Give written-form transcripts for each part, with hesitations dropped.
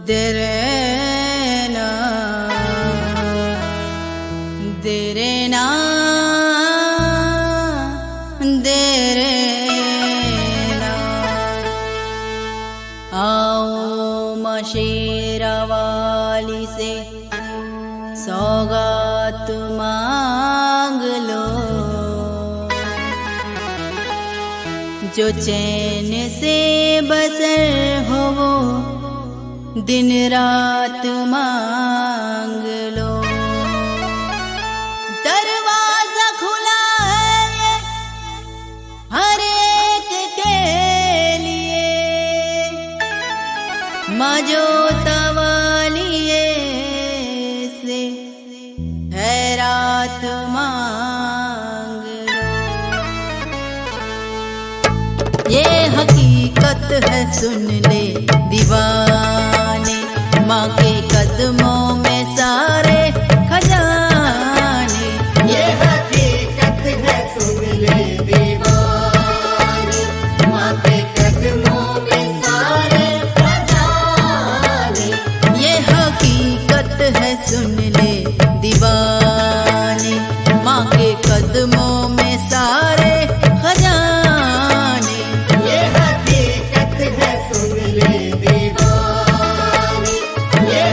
देरेना देरेना देरेना आओ माँ शेरावाली से सौगात मांग लो, जो चैन से बसर हो वो दिन रात मांग लो। दरवाजा खुला है हर एक के लिए, माँ जो तवालिए से है रात मांग लो। ये हकीकत है सुन ले दीवाने, माँ के कदमों में सारे खजाने। ये हकीकत है सुन ले दीवाने, माँ के कदमों में सारे खजाने। ये हकीकत है सुन ले दीवाने, माँ के कदमों में सारे खजाने। ये हकीकत है सुन ले दीवाने, ये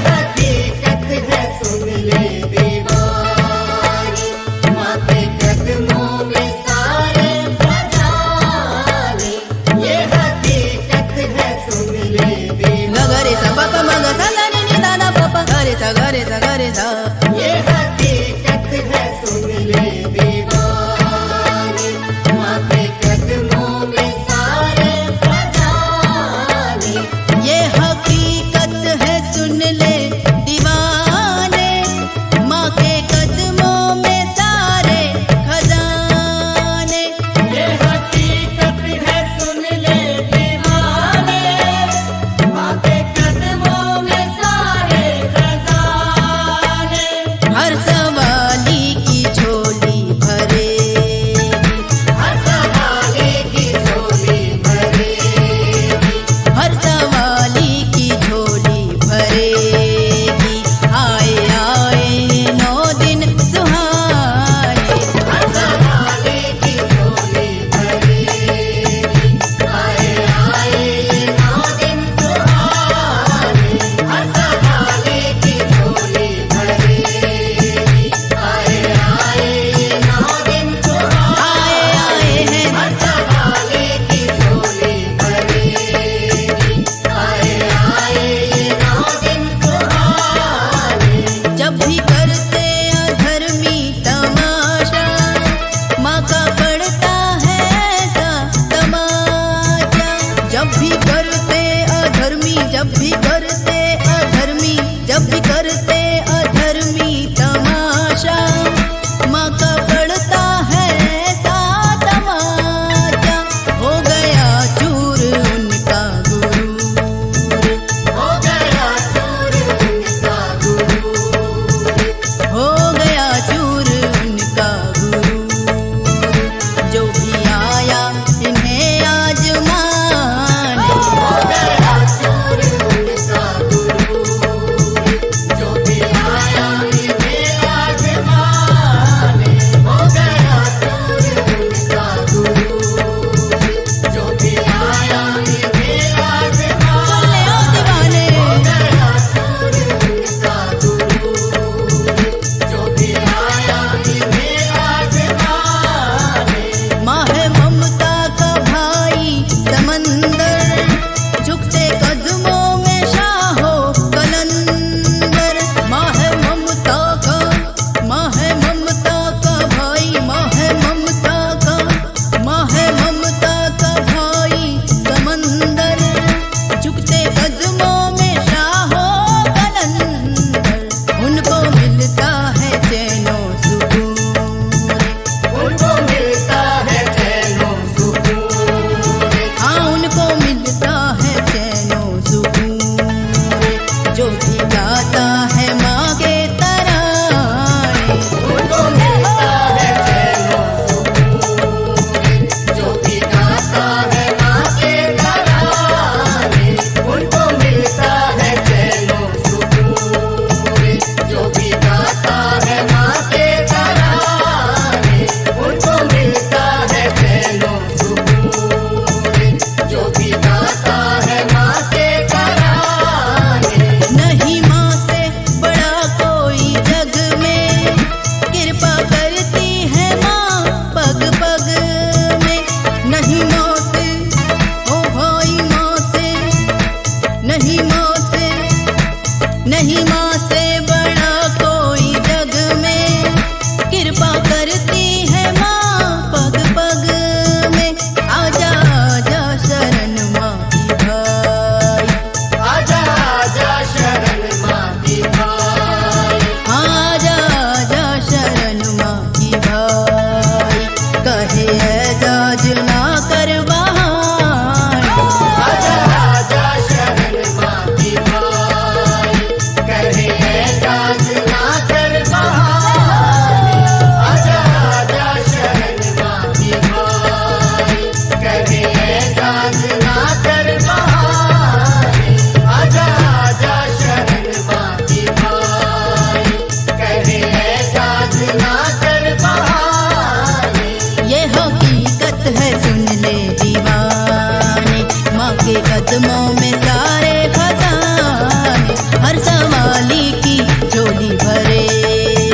कदमों में सारे खजाने, हर सवाली की झोली भरेगी।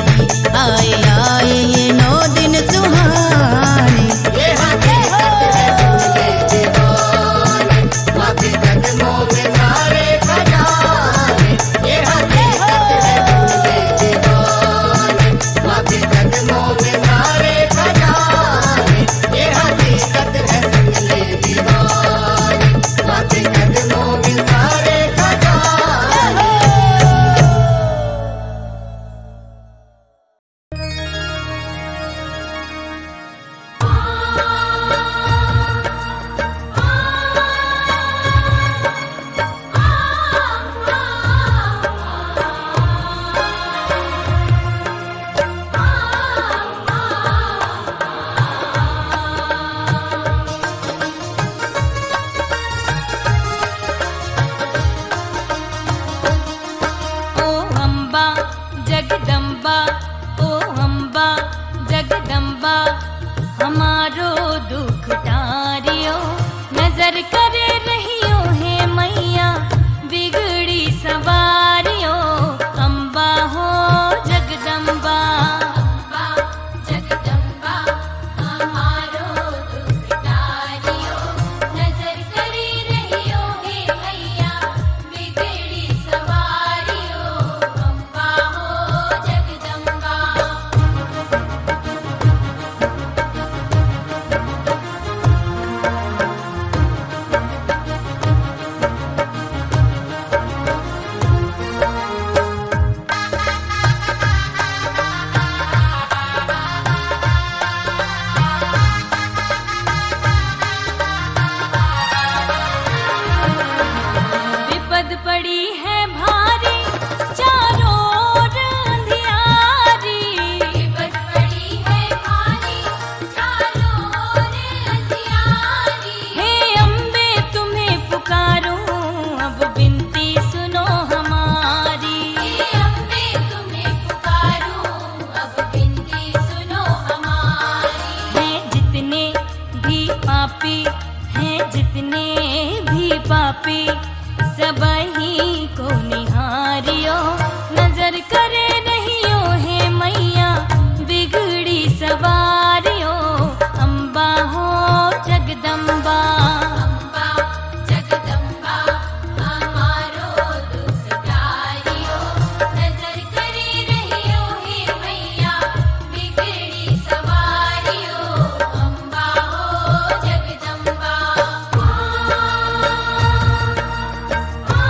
आए आए ये 9 दिन सुहाने। ये हकीकत है सुन ले दीवाने, माँ के कदमों में सारे खजाने। ये हकीकत है सुन ले दीवाने, माँ के कदमों में सारे खजाने। ये हकीकत है सुन ले दीवाने, माँ के कदमों में सारे खजाने। ओ अम्बा जगदम्बा, ओ अम्बा जगदम्बा, हमारो दुख टारियो, नजर करे रहियो है मैया बिगड़ी सवारियो। अम्बा हो जगदम्बा, अम्बा जगदम्बा, हमारो दुख टारियो, नजर करे रहियो है मैया बिगड़ी सवारियो। अम्बा हो जगदम्बा। विपद पड़ी है भारी, चारों ओर अंधियारी। विपद पड़ी है भारी, चारों ओर अंधियारी। हे अम्बे तुम्हें पुकारूं, अब विनती सुनो हमारी। हे अम्बे तुम्हें पुकारूं, अब विनती सुनो हमारी। हैं जितने भी पापी, हैं जितने भी पापी, सबही को निहारियो, नजर करे रहियो है मैया बिगड़ी सवारियो। अम्बा हो जगदम्बा, अम्बा जगदम्बा, हमारो दुख टारियो, नजर करे रहियो है मैया बिगड़ी सवारियो। अम्बा हो जगदम्बा। आ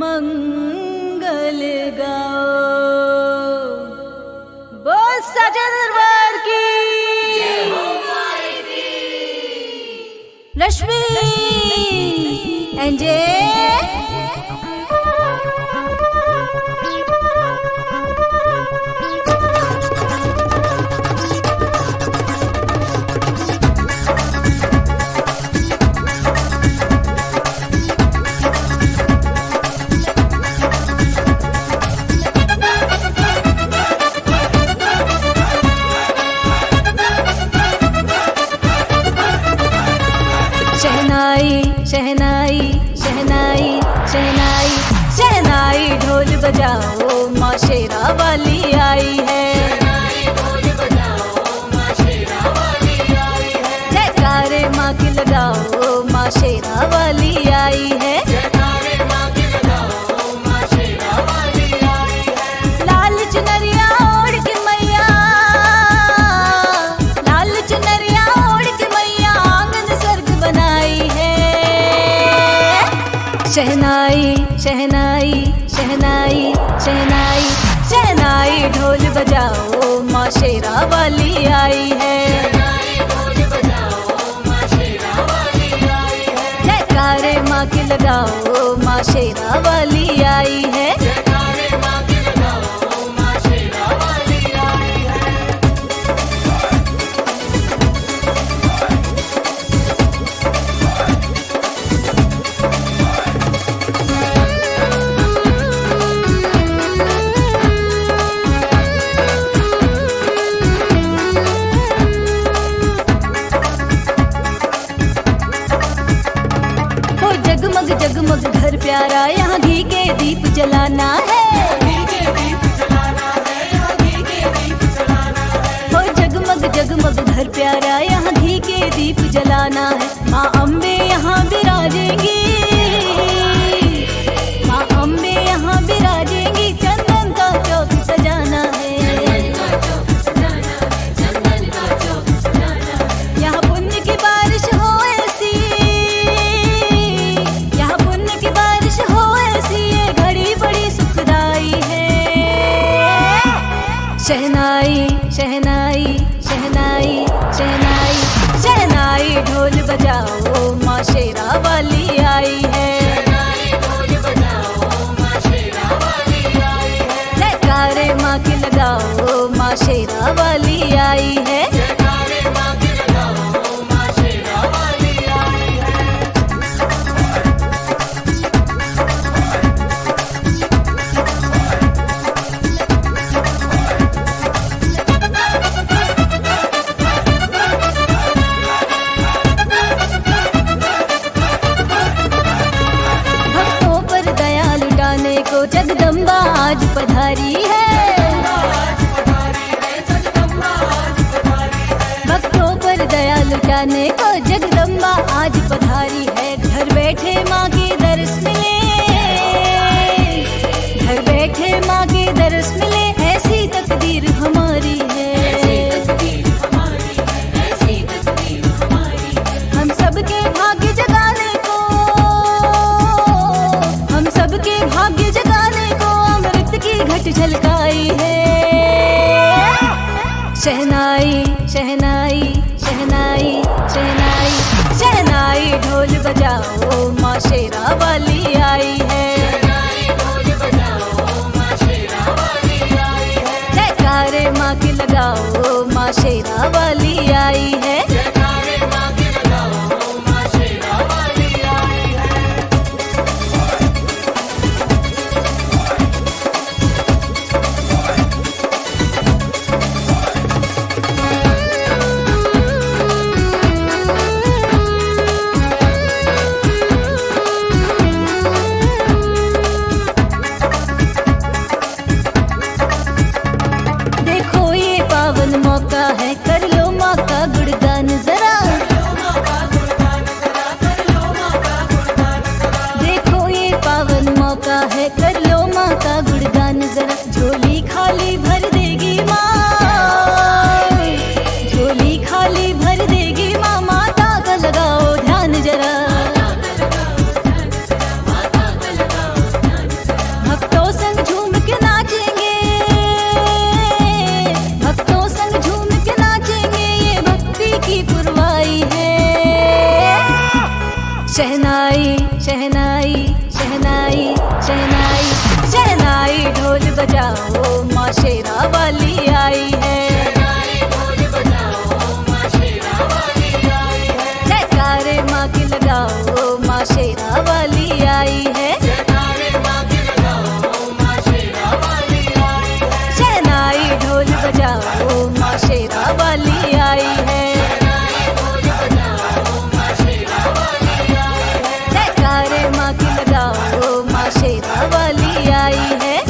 मंगल गाओ। बोल साचा दरबार की। लक्ष्मी एंजे शहनाई शहनाई शहनाई शहनाई ढोल बजाओ माँ शेरा वाली आई है। जयकारे माँ की लगाओ माँ शेरा वाली आई है। लाल चुनरिया ओढ़ के मैया, लाल चुनरिया ओढ़ के मैया आंगन स्वर्ग बनाई है। शहनाई शहनाई शहनाई शहनाई शहनाई ढोल बजाओ माँ शेरा वाली आई है। जयकारे माँ की लगाओ माँ शेरा वाली आई है। जगमग जगमग घर प्यारा यहाँ घी के दीप जलाना है। हो जगमग जगमग घर प्यारा यहाँ घी के दीप जलाना है। माँ अम्बे यहाँ विराजेंगी, माँ अम्बे यहाँ विराजेंगी। चंदन का चौक सजाना है, यहाँ पुण्य की बारिश हो ऐसी, यहाँ पुण्य की बारिश हो ऐसी, ये घड़ी बड़ी सुखदाई है। शहनाई शहनाई शहनाई शहनाई शहनाई ढोल बजाओ माँ शेरा वाली आई है। जयकारे माँ की लगाओ माँ शेरा वाली आई है। जगदम्बा आज पधारी है, भक्तों पर दया लुटाने को जगदम्बा आज पधारी है। घर बैठे माँ की दर्श मिले, घर बैठे माँ की दर्श मिले, ऐसी तकदीर हमारी है। हम सबके भाग्य जगाने को, हम सबके भाग्य जगाने को ढोल बजाओ माँ शेरा वाली आई है। जयकारे माँ की लगाओ माँ शेरा वाली आई है। शहनाई ढोल बजाओ माँ शेरा वाली आई है। जयकारे माँ की लगाओ माँ शेरा वाली आई है।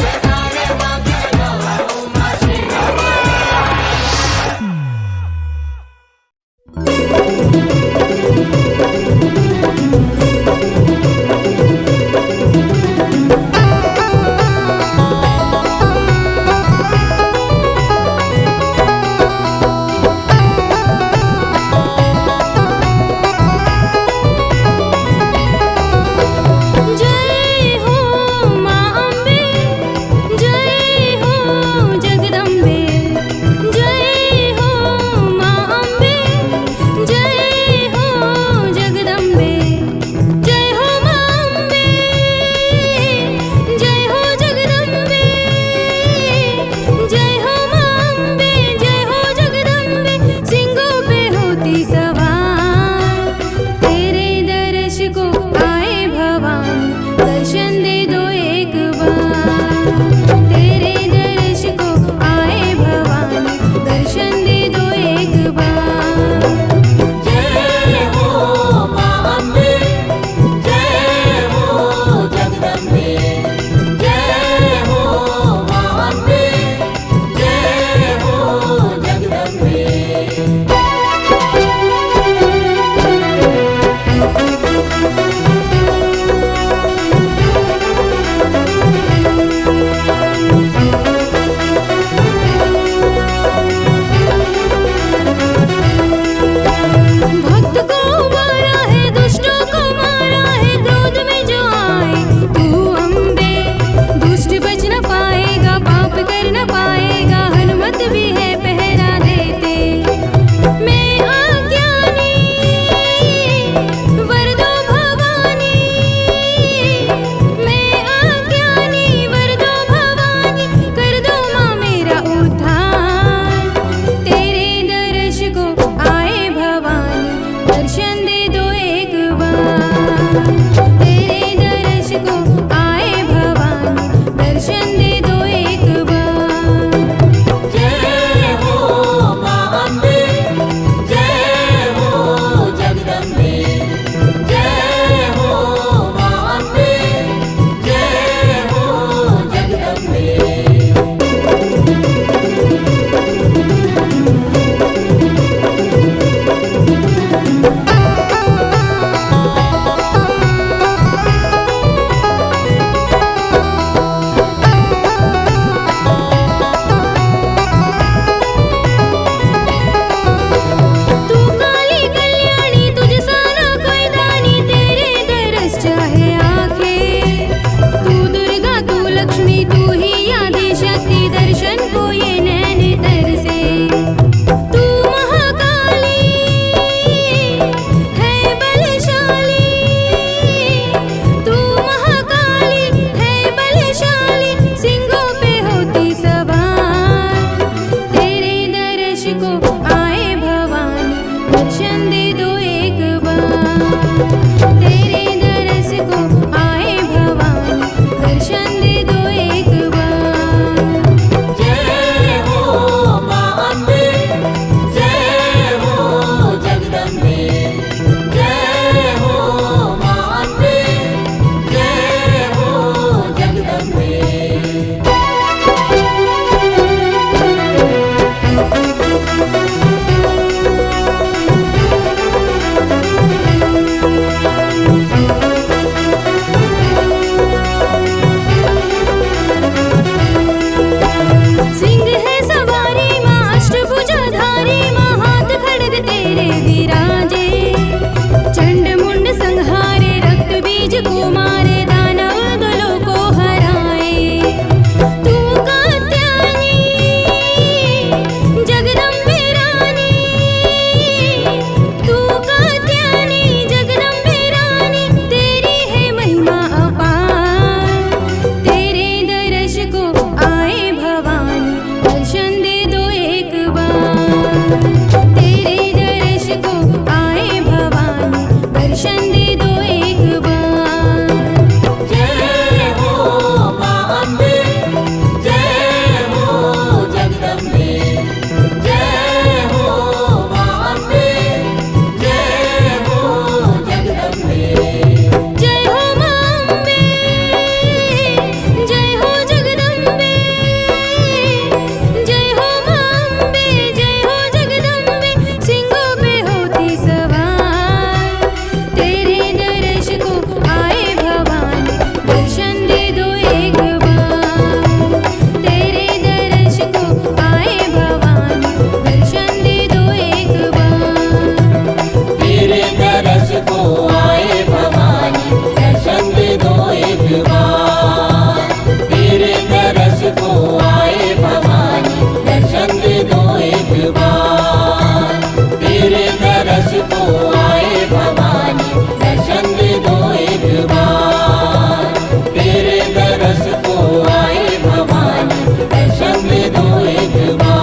बस को आए भवानी दर्शन दो एक बार।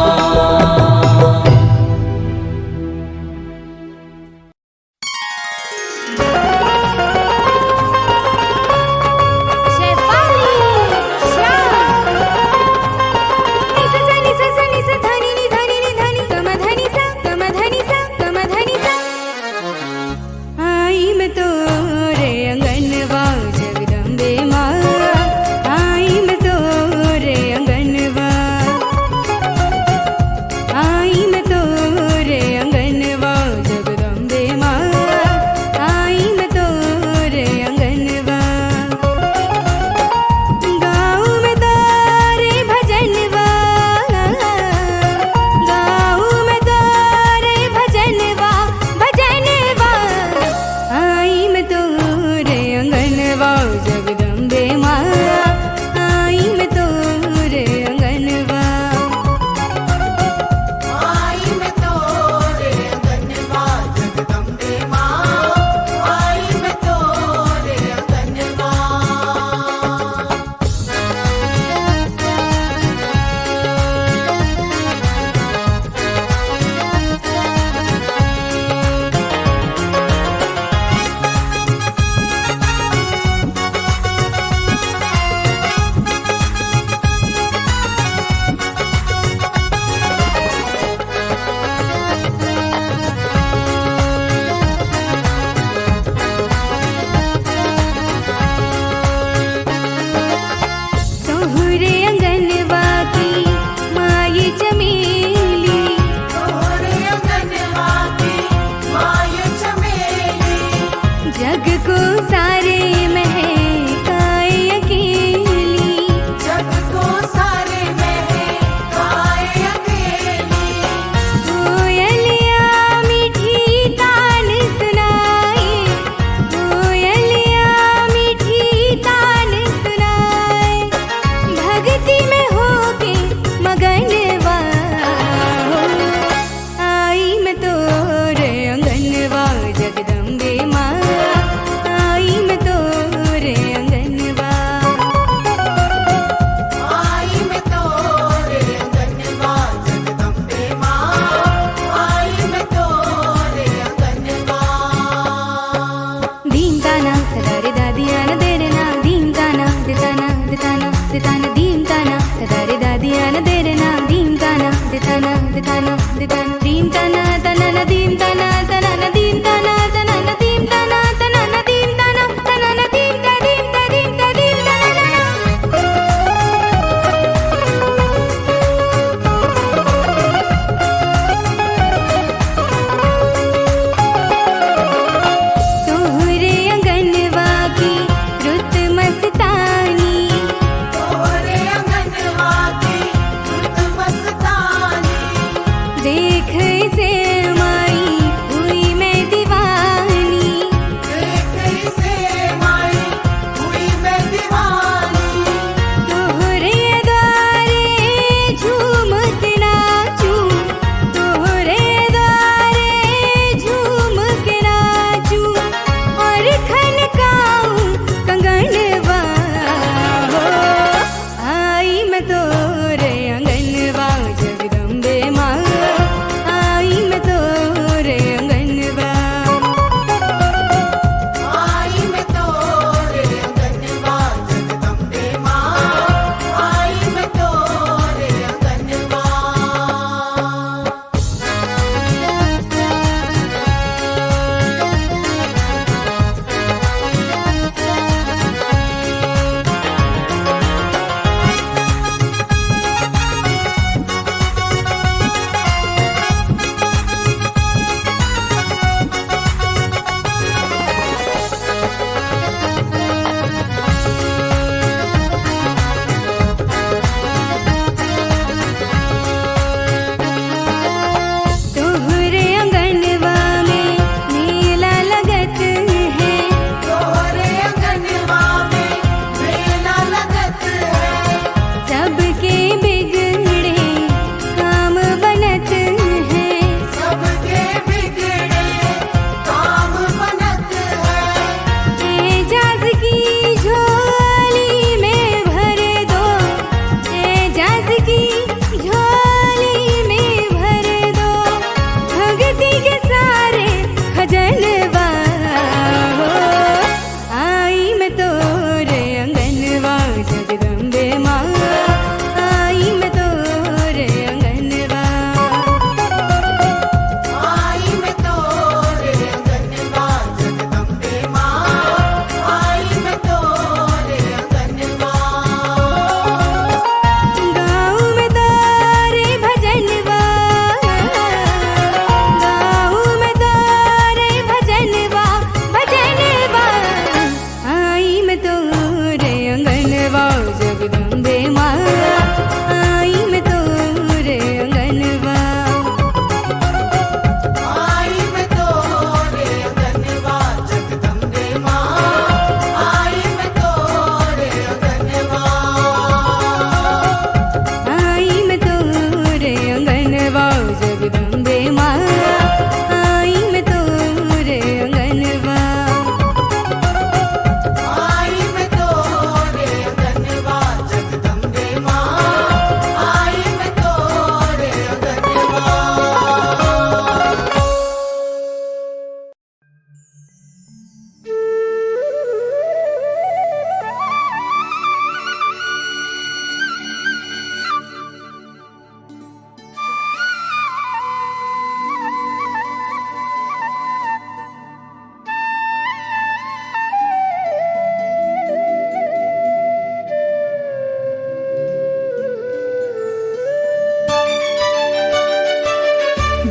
शेफाली श्याम निसा सा निसा सा निसा धनी नि धनी नि धनी कम धनी सा कम धनी सा कम धनी सा आई मैं तोरे अंगनवा जगदम्बे माँ आई मैं तोरे अंगनवा आई मैं तोरे अंगनवा जगदम्बे माँ आई मैं तोरे अंगनवा गाँव में तोरे भजनवा गाँव में तोरे भजनवा भजनवा आई मैं तोरे अंगनवा जगदम्बे माँ आई मैं तोरे अंगनवा आई मैं तोरे अंगनवा जगदम्बे माँ आई मैं तोरे अंगनवा। तोहरे अंगनवा की माई चमेली तोरे अंगनवा की माय चमेली जग को सारे महकाए अकेली जग को सारे महकाए अकेली। कोयलिया मीठी तान सुनाए कोयलिया मीठी तान सुनाए भक्ति में होके मगनवा आई मैं तोरे अंगनवा जगदम्बे माँ आई मैं तोरे अंगनवा आई मैं तोरे अंगनवा जगदम्बे माँ आई मैं तोरे अंगनवा। दीन ताना तदारे दादिया न देरे ना दीन ताना दिताना दिताना दिताना दीन ताना तदारे दादिया न देरे ना दीन ताना दिताना दिताना दिताना दीन ताना तना न दीन ताना तना न दीन ताना तना न दीन ताना तना न दीन ताना तना न दीन ता दीन ता दीन ता दीन ताना तोहरे अंगनवा की रुत मस्तानी तोरे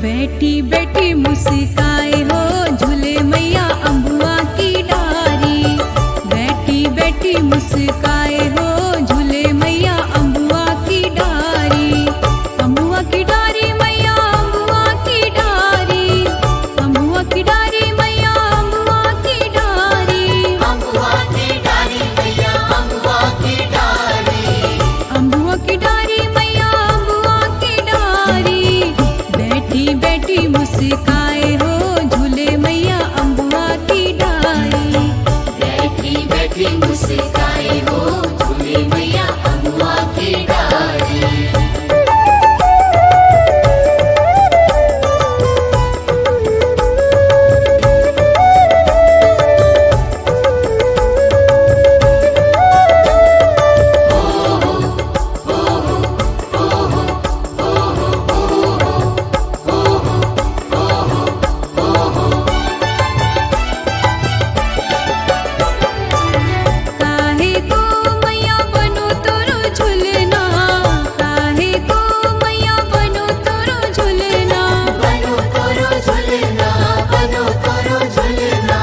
बैठी बैठी मुस्काए हो झूले मैया अम्बुआ की डारी। बैठी बैठी मुस्काए हो झूले मैया अम्बुआ की डारी। अम्बुआ की डारी मैया अम्बुआ की डारी। अम्बुआ की डारी मैया अम्बुआ की डारी। अम्बुआ की डारी मैया अम्बुआ की डारी। अम्बुआ की डारी मैया अम्बुआ की डारी। बैठी बैठी मुस्काए हो झूले मैया अम्बुआ की डारी। बैठी बैठी मुस्काए हो झूले मैया अम्बुआ की डारी। काहे को मैया बनो तोरो झुलना। काहे को मैया बनो तोरो झुलना। बनो तोरो झुलना बनो तोरो झुलना।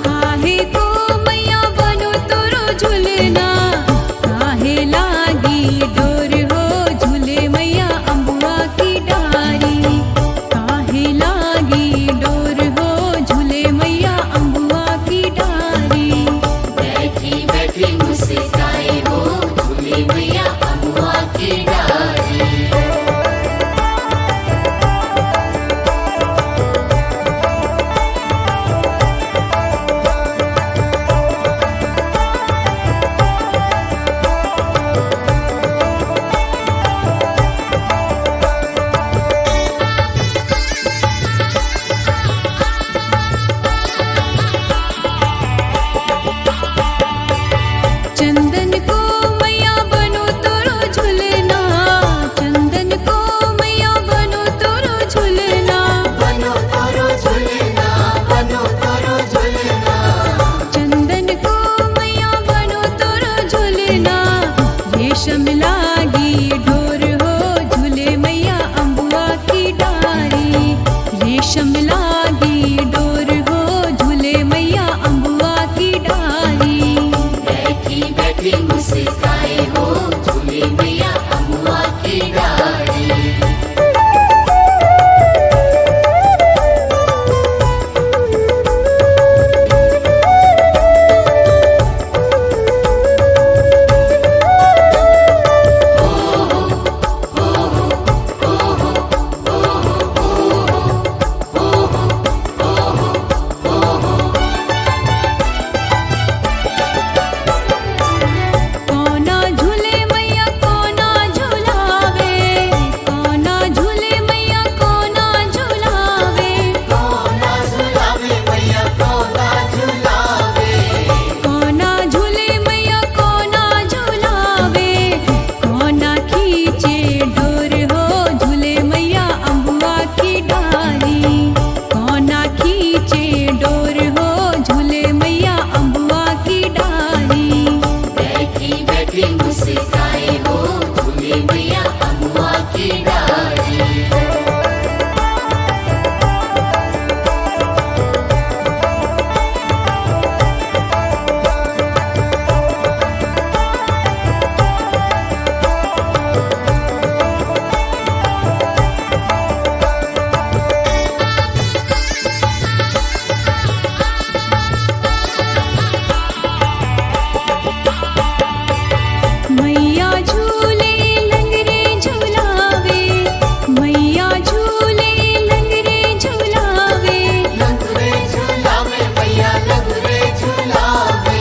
काहे को मैया बनो तोरो झुलना। काहे लागी डोर हो झूले मैया अम्बुआ की डारी। काहे लागी डोर हो झूले मैया अम्बुआ की डारी। बैठी बैठी मुस्काए हो झूले मैया अम्बुआ की डारी। चंदन को मैया बनो तोरो झुलना। चंदन को मैया बनो तोरो झुलना। बनो तोरो झुलना बनो तोरो झुलना। चंदन को मैया बनो तोरो झुलना। रेशम लागी डोर हो झूले मैया अम्बुआ की डारी। रेशम लागी डोर हो झूले मैया अम्बुआ की डारी। बैठी बैठी मुस्काए हो झूले मैया अम्बुआ की डारी। कोना झूले मैया कोना झुलावे। कोना झूले मैया कोना झुलावे। कोना झुलावे मैया कोना झुलावे। कोना झूले मैया कोना झुलावे। कोना खींचे डोर हो झूले मैया अम्बुआ की डारी। कोना खींचे डोर हो झूले मैया अम्बुआ की डारी। बैठी बैठी मुस्काए हो झूले मैया अम्बुआ की डारी। मैया झूले लंगरे झुलावे। मैया झूले लंगरे झुलावे। लंगरे झुलावे मैया लंगरे झुलावे।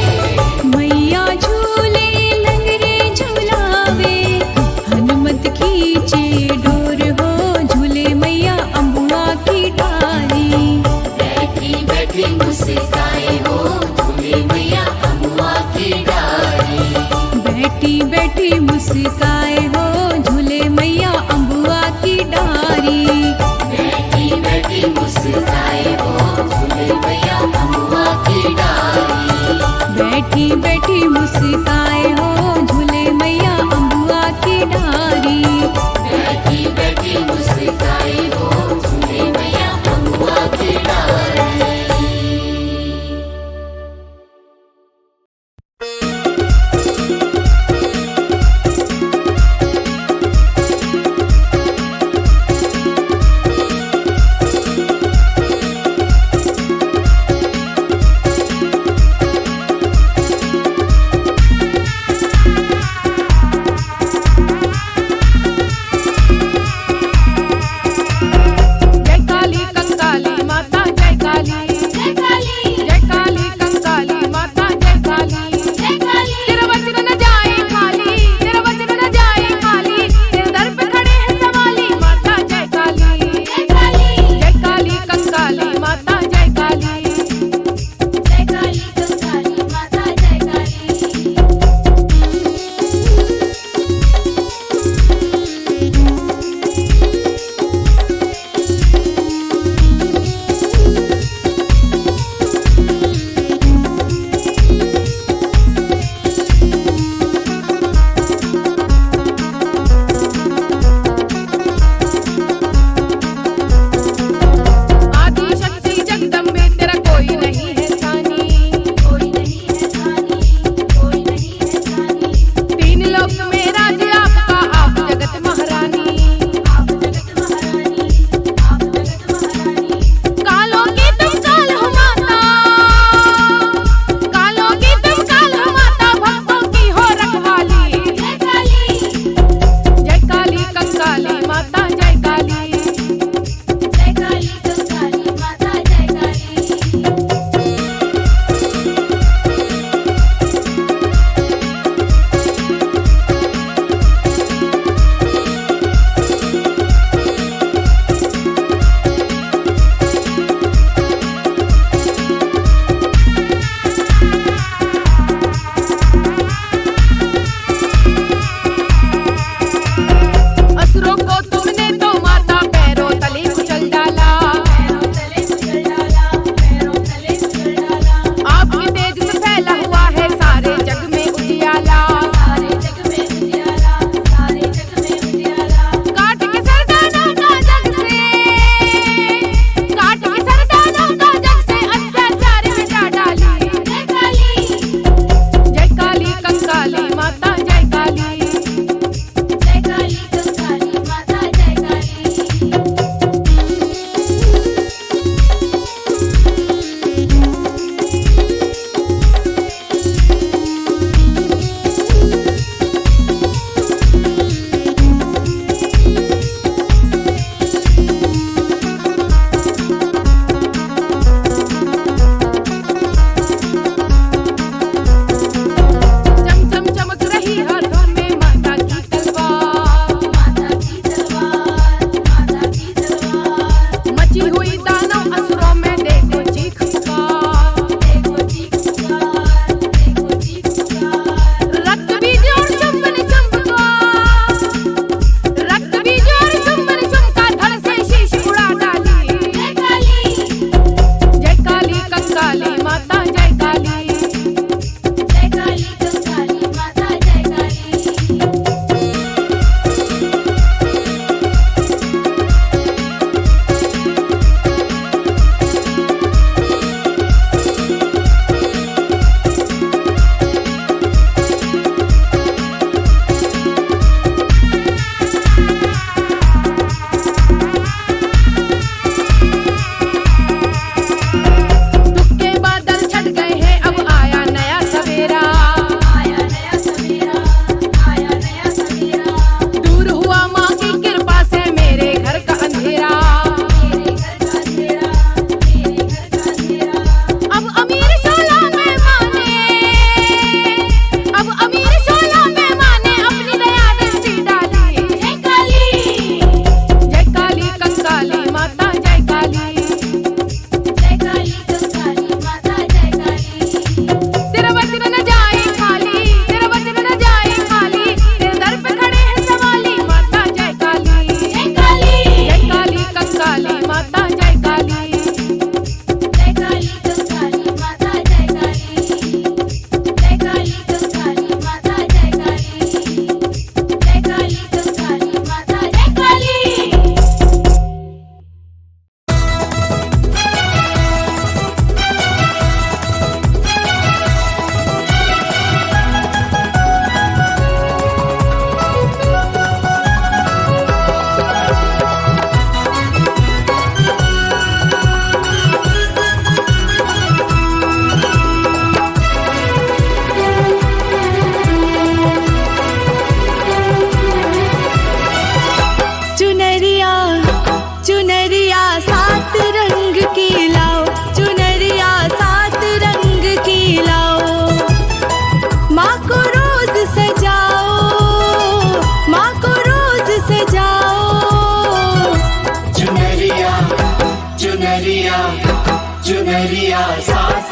मैया झूले लंगरे झुलावे। हनुमत खींचे डोर हो झूले मैया अम्बुआ की डारी। बैठी बैठी मुस्काए हो झूले मैया अम्बुआ की डारी। बैठी बैठी मुस्काए हो झूले मैया अम्बुआ की डारी। बैठी बैठी मुस्काए हो झूले मैया अम्बुआ की डारी। बैठी बैठी मुस्काए हो झूले मैया अम्बुआ की डारी। बैठी बैठी मुस्काए हो झूले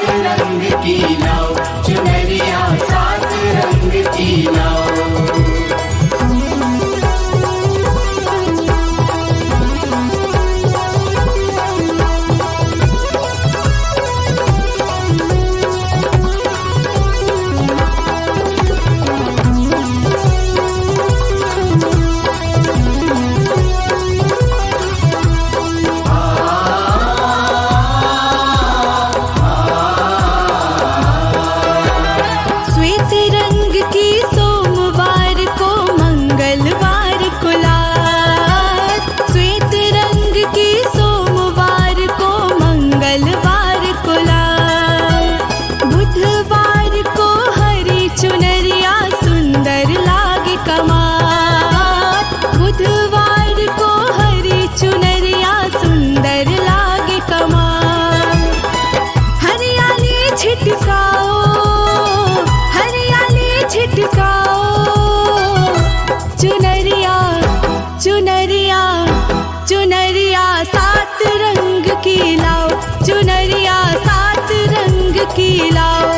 रंग की लाओ, चुनरिया सात रंग की लाओ। श्वेत रंग की सोमवार को मंगलवार को लात, श्वेत रंग की सोमवार को मंगलवार को लात, बुधवार को हरी चुनरिया सुंदर लागे कमात, बुधवार को हरी चुनरिया सुंदर लागे कमात। हरियाली छिटकाओ, हरियाली छिटकाओ, चुनरिया चुनरिया चुनरिया सात रंग की लाओ, चुनरिया सात रंग की लाओ।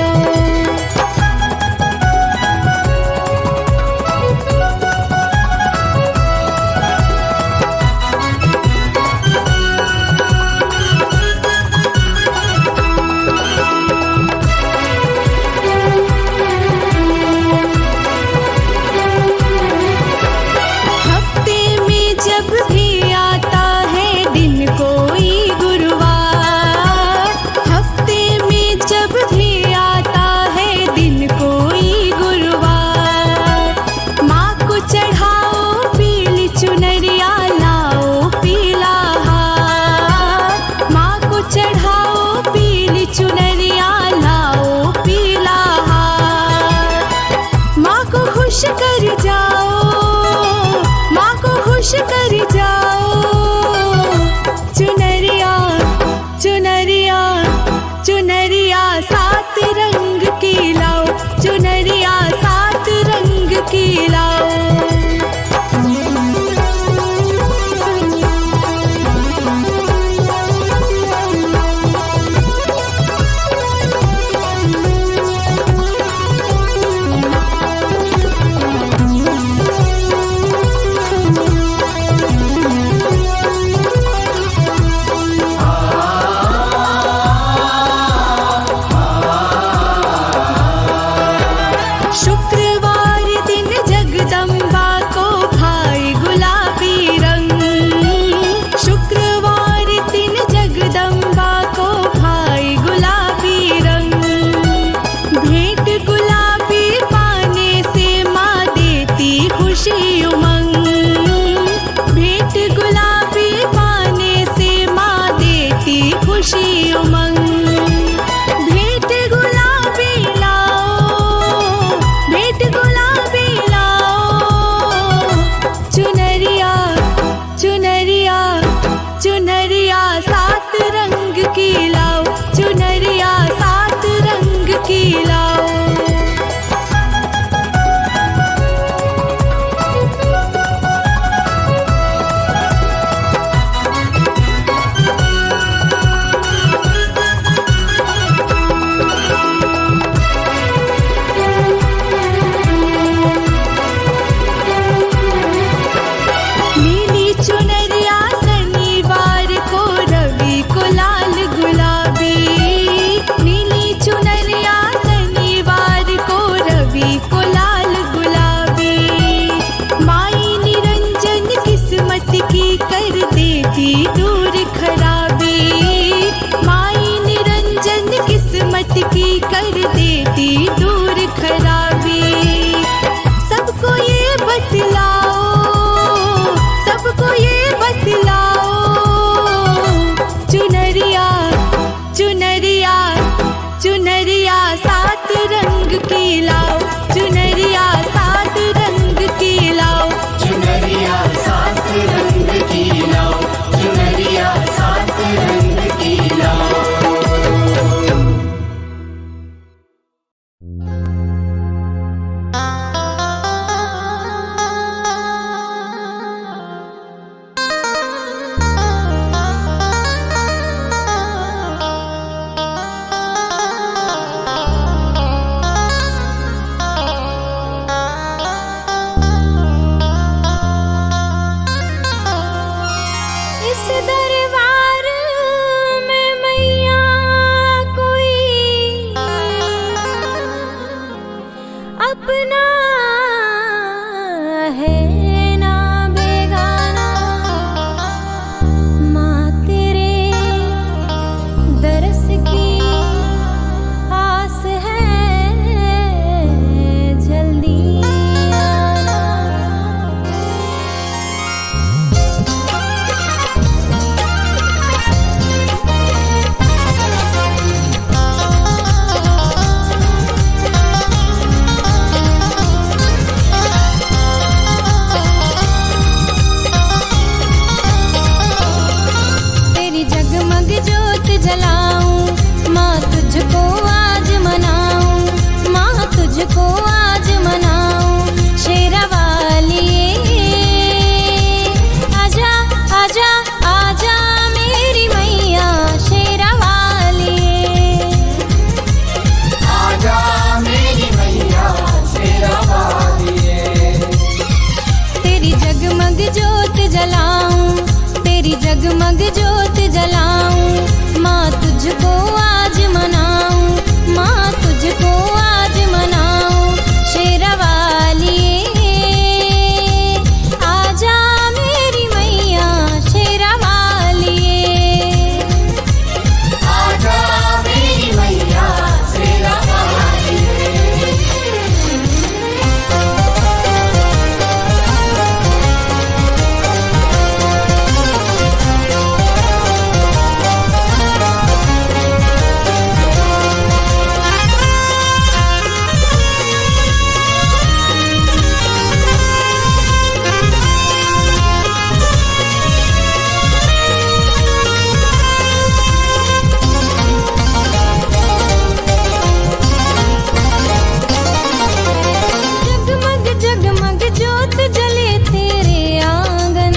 हफ्ते में जब भी आता है दिन कोई गुरुवार, हफ्ते में जब भी आता है दिन कोई गुरुवार, माँ को चढ़ाओ पीली चुनरिया लाओ पीला हार, माँ को चढ़ाओ पीली चुनरिया लाओ पीला हार। माँ को खुश कर जाओ, माँ को खुश कर जाओ, चुनरिया चुनरिया चुनरिया सात रंग की लाओ, चुनरिया सात रंग की लाओ। शुक्रवार दिन जगदम्बा को भाई गुलाबी रंग, शुक्रवार दिन जगदम्बा को भाई गुलाबी रंग, भेंट गुलाबी पाने से माँ देती खुशी उमंग, भेंट गुलाबी पाने से माँ देती खुशी उमंग। भेंट गुलाबी लाओ, भेंट गुलाबी लाओ, चुनरिया चुनरिया चुनरिया सात रंग की लाओ, चुनरिया सात रंग की लाओ। तेरी जगमग ज्योत जलाऊं, माँ तुझको आज मनाऊं, माँ तुझको आज मनाऊं। शेरावाली आजा मेरी मैया, शेरावाली आजा मेरी मैया शेरावाली। जगमग जगमग ज्योत जले तेरे आंगन,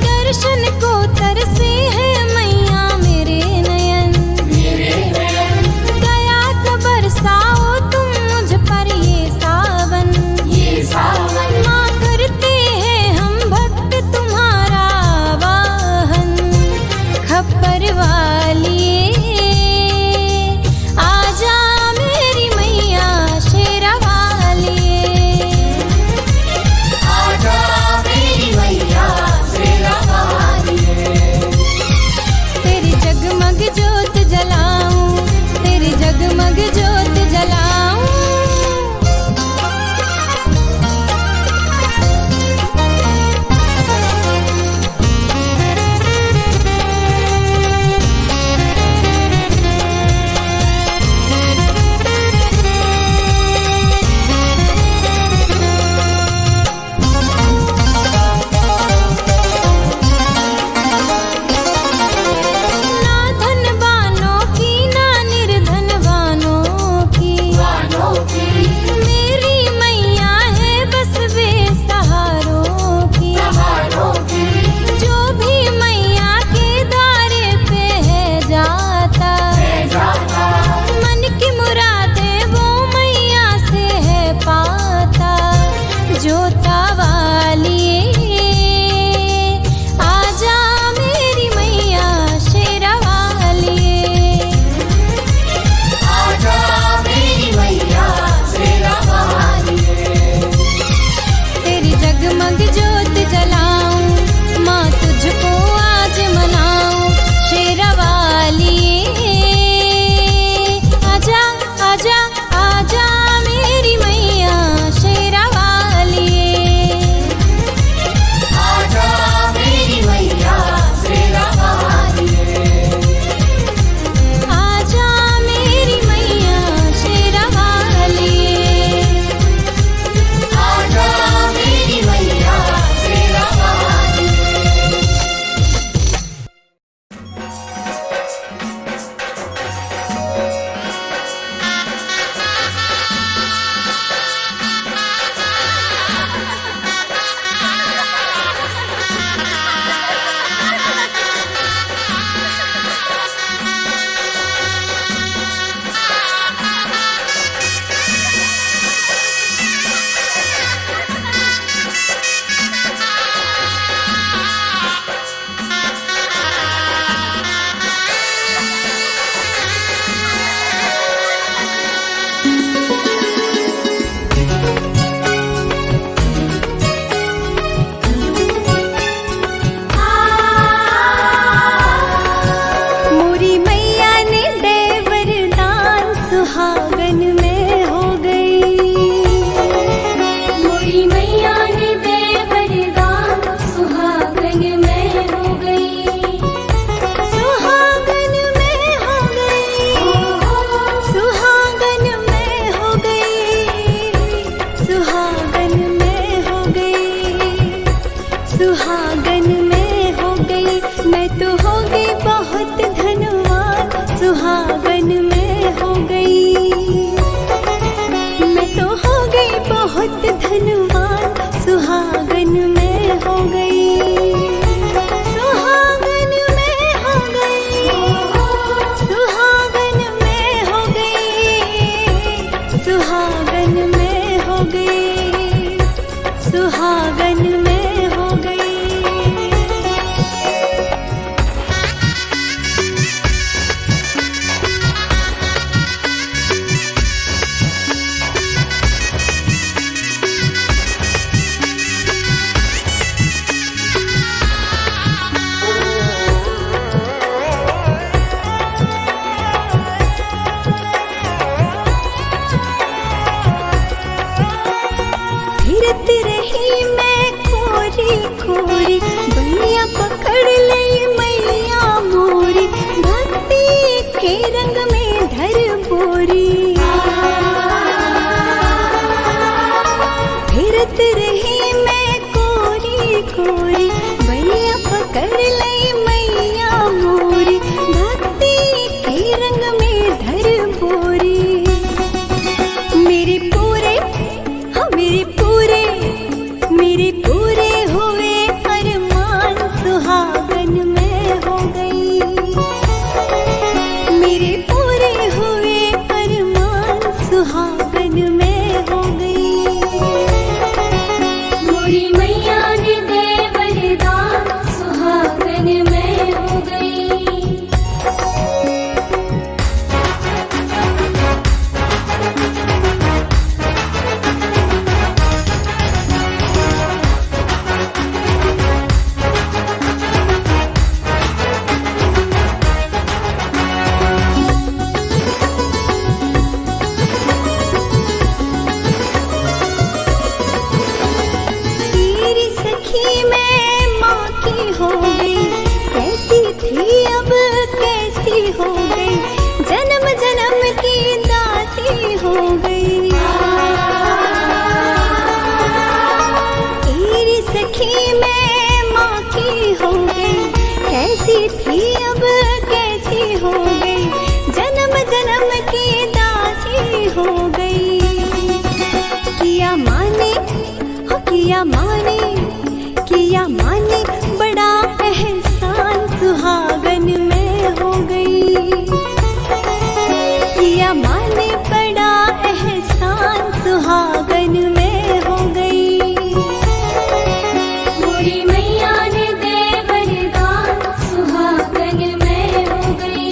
दर्शन को तरसे है मैया मेरे नयन। दया का बरसाओ तुम मुझ पर ये सावन, माँ करते हैं हम भक्त तुम्हारा वाहन। खप्पर वाली आजा मेरी मैया शेरावाली, आजा मेरी मैया शेरावाली। तेरी जगमग ज्योत जलाऊं, तेरी जगमग ज्योत जलाऊं। ना धनवानों की ना निर्धनवानों की, मेरी मैया है बस बेसहारों की। जो भी मैया के द्वारे पे है जाता, मन की मुरादे वो मैया से है पाता। जोता वाली आजा मेरी मैया शेरावाली, आजा मेरी मैया शेरावाली। तेरी जगमग ज्योत जलाऊं, माँ तुझको आज मनाऊं। शेरावाली आजा आजा आजा मेरी मैया शेरावाली, आजा मेरी मैया शेरावाली। आजा मेरी मैया शेरावाली। आजा मेरी मैया शेरावाली। मोरी मैया ने दे वरदान, सुहागन में हो गई। मोरी मैया ने दे वरदान, सुहागन में हो गई। सुहागन में हो गई, सुहागन में हो गई, सुहागन में हो गई, सुहागन में हो गई। मैं तो हो गई बहुत धनवान, सुहागन में हो गई। मैं तो हो गई बहुत धनवान, सुहागन में हो गई। सुहागन में हो गई, सुहागन में हो गई, सुहागन में हो गई, सुहागन में हो गई। फिरत रही मैं खोरी खोरी, बलिया पकड़ लई मैया मोरी, भक्ति के रंग में धर बोरी। फिरत रही मैं कोरी कोरी, बलिया पकड़ लई मैया मोरी, भक्ति के रंग में धर बोरी। मेरे पूरे हाँ मेरे पूरे हुए अरमान सुहागन में हो गई। मेरे पूरे हुए अरमान सुहागन में हो गई। मोरी मैया ने दे वरदान सुहागन में हो गई। तेरी सखी मैं माँ की हो गई, कैसी थी अब कैसी हो गई, जन्म जन्म की दासी हो गई। तेरी सखी मैं माँ की हो गई, कैसी थी अब कैसी हो गई, जन्म जन्म की दासी हो गई। किया माने बड़ा एहसान सुहागन में हो गई। किया माने बड़ा एहसान सुहागन में हो गई। मोरी मैया ने दे वरदान सुहागन में हो गई।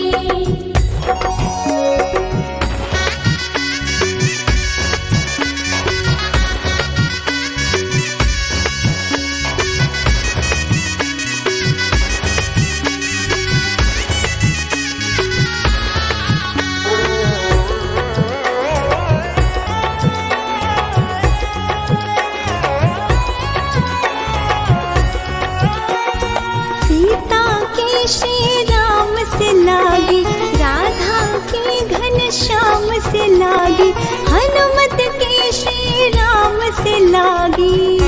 सीता के श्री राम से लागी, राधा के घन श्याम से लागी, हनुमत के श्री राम से लागी।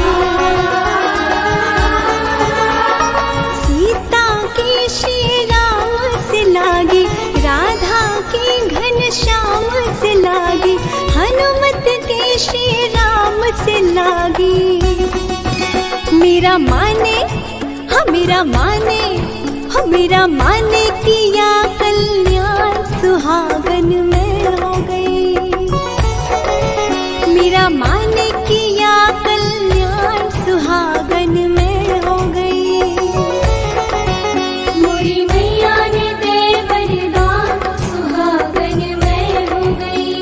सीता के श्री राम से लागी, राधा के घन श्याम से लागी, हनुमत के श्री राम से लागी। मेरा माने किया कल्याण सुहागन में हो गई। मेरा माने किया कल्याण सुहागन में हो गई। मोरी मैया ने दे वरदान सुहागन में हो गई।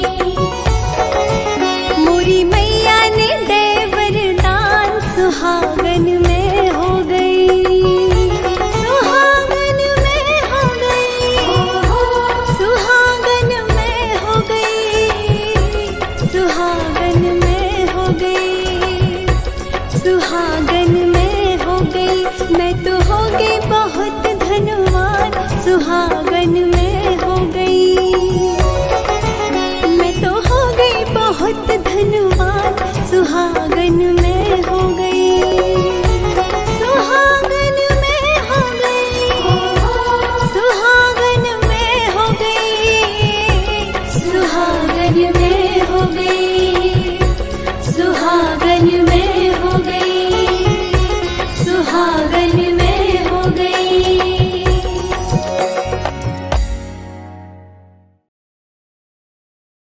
मोरी मैया ने दे वरदान सुहागन में हो गई। सुहागन में हो गई। सुहागन में हो गई। सुहागन में हो गई। सुहागन